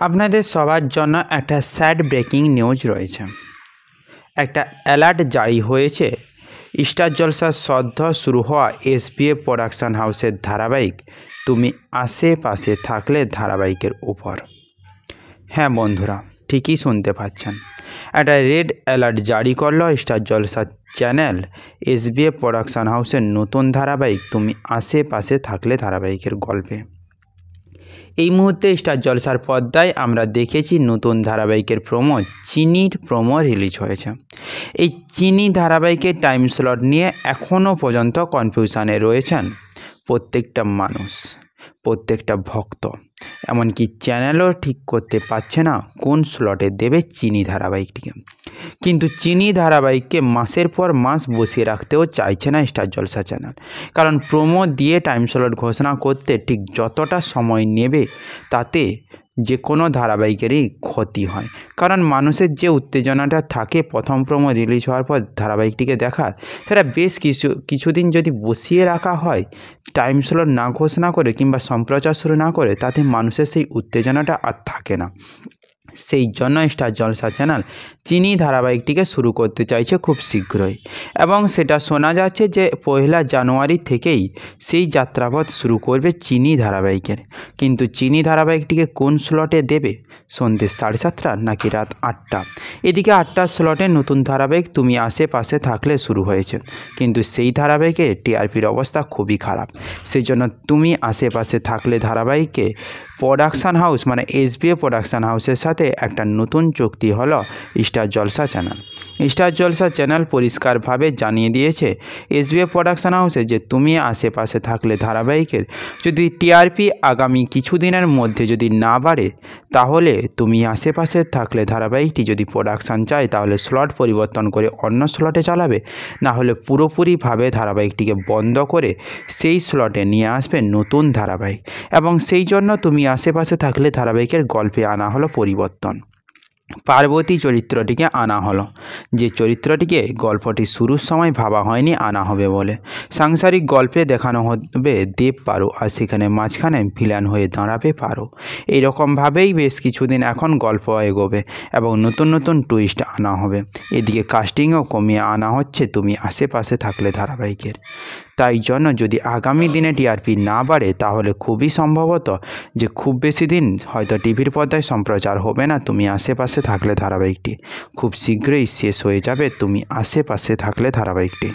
আপনাদের সবার জন্য একটা স্যাড ব্রেকিং নিউজ রয়েছে। একটা অ্যালার্ট জারি হয়েছে স্টার জলসার সদ্য শুরু হওয়া এসবিএফ প্রোডাকশন হাউসের ধারাবাহিক তুমি আশেপাশে থাকলে ধারাবাহিকের উপর। হ্যাঁ বন্ধুরা, ঠিকই শুনতে পাচ্ছেন, একটা রেড অ্যালার্ট জারি করলো স্টার জলসার চ্যানেল এসবিএফ প্রোডাকশন হাউসের নতুন ধারাবাহিক তুমি আশেপাশে থাকলে ধারাবাহিকের গল্পে। এই মুহূর্তে স্টার জলসার পর্দায় আমরা দেখেছি নতুন ধারাবাহিকের প্রোমো, চিনির প্রোমো রিলিজ হয়েছে। এই চিনি ধারাবাহিকের টাইম স্লট নিয়ে এখনও পর্যন্ত কনফিউশনে রয়েছেন প্রত্যেকটা মানুষ, প্রত্যেকটা ভক্ত, এমনকি চ্যানেলও ঠিক করতে পারছে না কোন স্লটে দেবে চিনি ধারাবাহিকটিকে। কিন্তু চিনি ধারাবাহিককে মাসের পর মাস বসিয়ে রাখতেও চাইছে না স্টার জলসা চ্যানেল, কারণ প্রোমো দিয়ে টাইম স্লট ঘোষণা করতে ঠিক যতটা সময় নেবে তাতে যে কোনো ধারাবাহিকেরই ক্ষতি হয়। কারণ মানুষের যে উত্তেজনাটা থাকে প্রথম প্রোমো রিলিজ হওয়ার পর ধারাবাহিকটিকে দেখার, সেটা বেশ কিছুদিন যদি বসিয়ে রাখা হয় টাইম স্লট না ঘোষণা করে কিংবা সম্প্রচার শুরু না করে, তাতে মানুষের সেই উত্তেজনাটা আর থাকে না। সেই জন্য স্টার জলসা চ্যানেল চিনি ধারাবাহিকটিকে শুরু করতে চাইছে খুব শীঘ্রই, এবং সেটা শোনা যাচ্ছে যে 1 জানুয়ারি থেকেই সেই যাত্রাপথ শুরু করবে চিনি ধারাবাহিকের। কিন্তু চিনি ধারাবাহিকটিকে কোন স্লটে দেবে, সন্ধ্যে 7:30 নাকি রাত 8টা? এদিকে 8টার স্লটে নতুন ধারাবাহিক তুমি আশেপাশে থাকলে শুরু হয়েছে, কিন্তু সেই ধারাবাহিকে টিআরপির অবস্থা খুবই খারাপ। সেই জন্য তুমি আশেপাশে থাকলে ধারাবাহিকে প্রোডাকশান হাউস মানে এসবিএফ প্রোডাকশান হাউসের সাথে একটা নতুন চুক্তি হলো স্টার জলসা চ্যানেল। স্টার জলসা চ্যানেল পরিষ্কারভাবে জানিয়ে দিয়েছে এসবিএফ প্রোডাকশান হাউসে যে তুমি আশেপাশে থাকলে ধারাবাহিকের যদি টিআরপি আগামী কিছুদিনের মধ্যে যদি না বাড়ে, তাহলে তুমি আশেপাশে থাকলে ধারাবাহিকটি যদি প্রোডাকশান চায় তাহলে স্লট পরিবর্তন করে অন্য স্লটে চালাবে, না হলে পুরোপুরিভাবে ধারাবাহিকটিকে বন্ধ করে সেই স্লটে নিয়ে আসবে নতুন ধারাবাহিক। এবং সেই জন্য তুমি আশেপাশে থাকলে ধারাবাহিকের গল্পে আনা হলো পরিবর্তন। পার্বতী চরিত্রটিকে আনা হলো, যে চরিত্রটিকে গল্পটি শুরুর সময় ভাবা হয়নি আনা হবে বলে। সাংসারিক গল্পে দেখানো হবে দেব পারো, আর সেখানে মাঝখানে ভিলেন হয়ে দাঁড়াবে পারো। এইরকমভাবেই বেশ কিছুদিন এখন গল্প এগোবে এবং নতুন নতুন টুইস্ট আনা হবে। এদিকে কাস্টিংও কমিয়ে আনা হচ্ছে তুমি আশেপাশে থাকলে ধারাবাহিকের। তাই জন্য যদি আগামী দিনে টিআরপি না বাড়ে, তাহলে খুবই সম্ভবত যে খুব বেশি দিন হয়তো টিভির পর্দায় সম্প্রচার হবে না তুমি আশেপাশে থাকলে ধারাবাহিকটি। খুব শীঘ্রই শেষ হয়ে যাবে তুমি আশেপাশে থাকলে ধারাবাহিকটি।